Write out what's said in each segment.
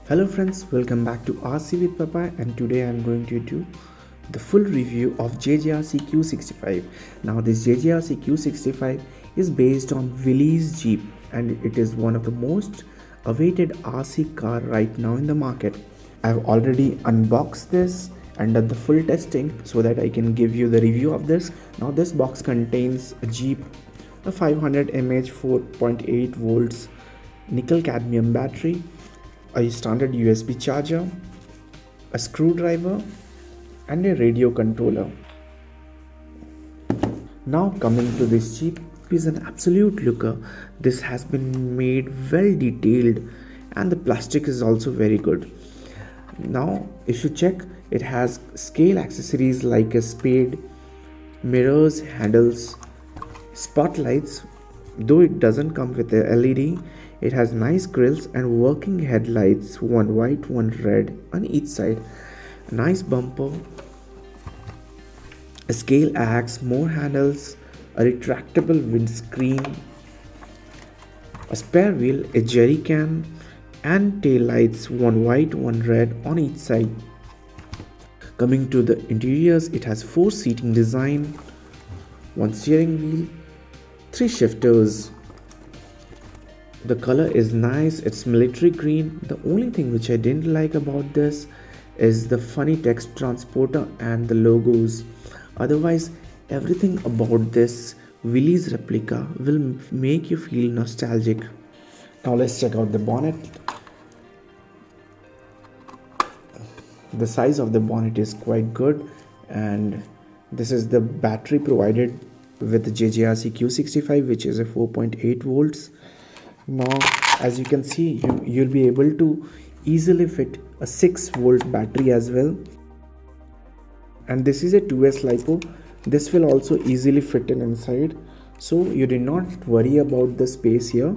Hello friends, welcome back to RC with Popeye, and today I am going to do the full review of Jjrc Q65. Now this Jjrc Q65 is based on Willys Jeep and it is one of the most awaited RC car right now in the market. I have already unboxed this and done the full testing so that I can give you the review of this. Now this box contains a Jeep, a 500 mAh 4.8 volts nickel cadmium battery, a standard USB charger, a screwdriver and a radio controller. Now coming to this Jeep, it is an absolute looker. This has been made well detailed and the plastic is also very good. Now if you check, it has scale accessories like a spade, mirrors, handles, spotlights. Though it doesn't come with a LED, it has nice grills and working headlights, one white, one red on each side. A nice bumper, a scale axe, more handles, a retractable windscreen, a spare wheel, a jerry can and tail lights, one white, one red on each side. Coming to the interiors, it has 4 seating design, 1 steering wheel, 3 shifters. The color is nice, it's military green. The only thing which I didn't like about this is the funny text transporter and the logos. Otherwise, everything about this Willys replica will make you feel nostalgic. Now let's check out the bonnet. The size of the bonnet is quite good, and this is the battery provided with the Jjrc Q65, which is a 4.8 volts. Now as you can see, you'll be able to easily fit a 6 volt battery as well, and this is a 2S LiPo. This will also easily fit in inside, so you do not worry about the space here.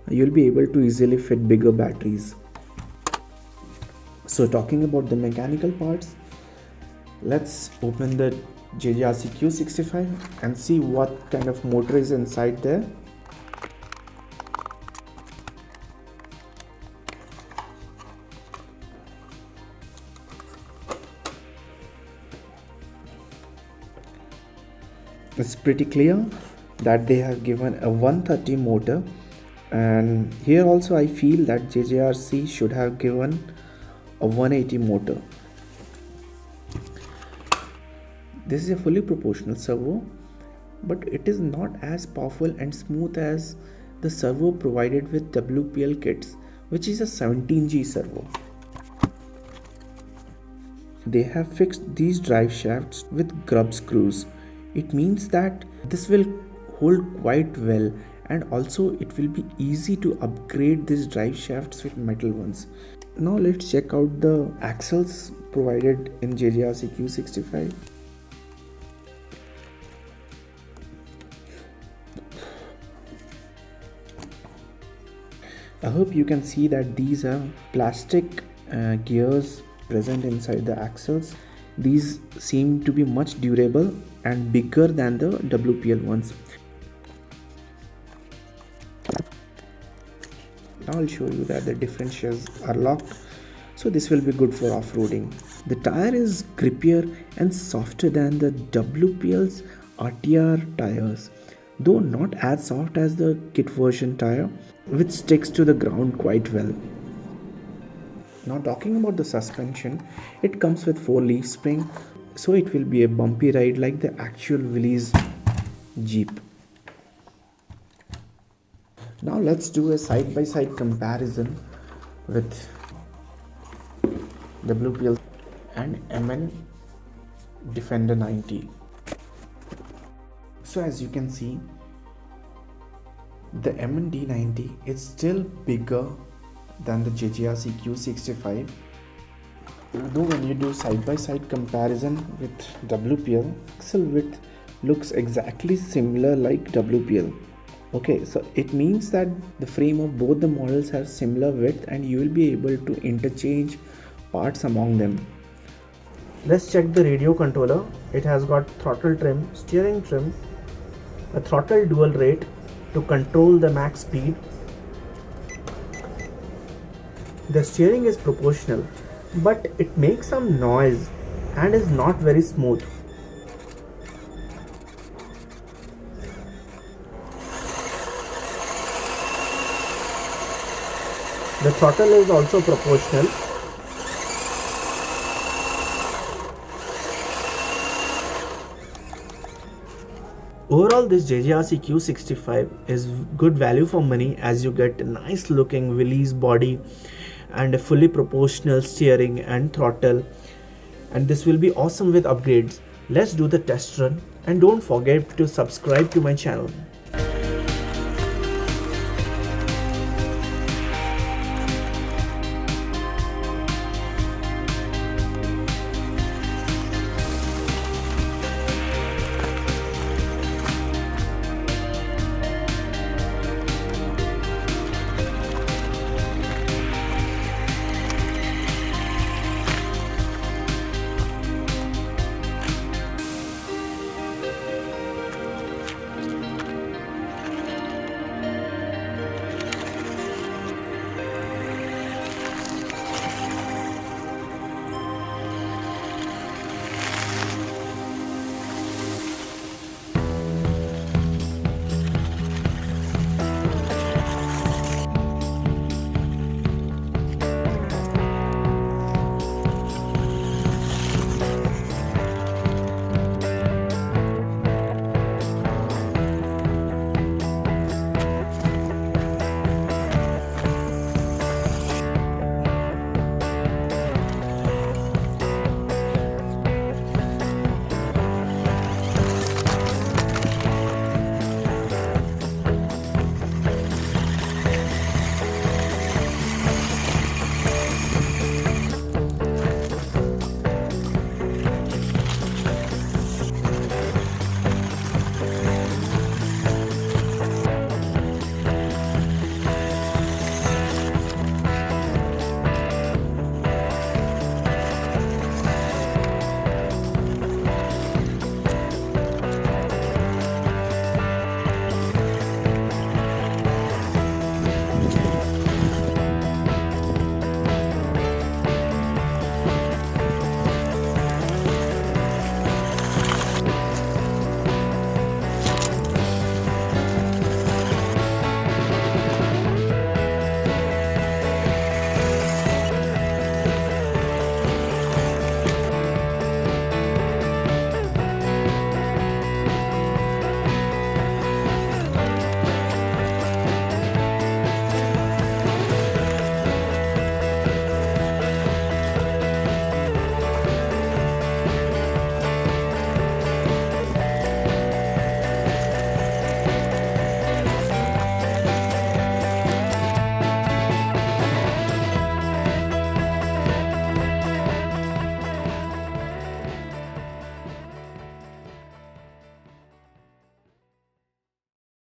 You'll be able to easily fit bigger batteries. So talking about the mechanical parts, let's open the Jjrc Q65 and see what kind of motor is inside there. It's pretty clear that they have given a 130 motor, and here also I feel that Jjrc should have given a 180 motor. This is a fully proportional servo, but it is not as powerful and smooth as the servo provided with WPL kits, which is a 17G servo. They have fixed these drive shafts with grub screws. It means that this will hold quite well, and also it will be easy to upgrade these drive shafts with metal ones. Now let's check out the axles provided in Jjrc Q65. I hope you can see that these are plastic gears present inside the axles. These seem to be much durable and bigger than the WPL ones. Now I'll show you that the differentials are locked, so this will be good for off-roading. The tire is grippier and softer than the WPL's RTR tires, though not as soft as the kit version tire, which sticks to the ground quite well. Now talking about the suspension, it comes with 4 leaf spring, so it will be a bumpy ride like the actual Willys Jeep. Now let's do a side-by-side comparison with WPL and MN Defender 90. So as you can see, the MN D90 is still bigger than the Jjrc Q65. Though when you do side-by-side comparison with WPL, axle width looks exactly similar like WPL. Okay, so it means that the frame of both the models have similar width and you will be able to interchange parts among them. Let's check the radio controller. It has got throttle trim, steering trim, a throttle dual rate to control the max speed, The steering is proportional, but it makes some noise and is not very smooth. The throttle is also proportional. Overall, this Jjrc Q65 is good value for money, as you get a nice looking Willys body and a fully proportional steering and throttle, and this will be awesome with upgrades. Let's do the test run, and don't forget to subscribe to my channel.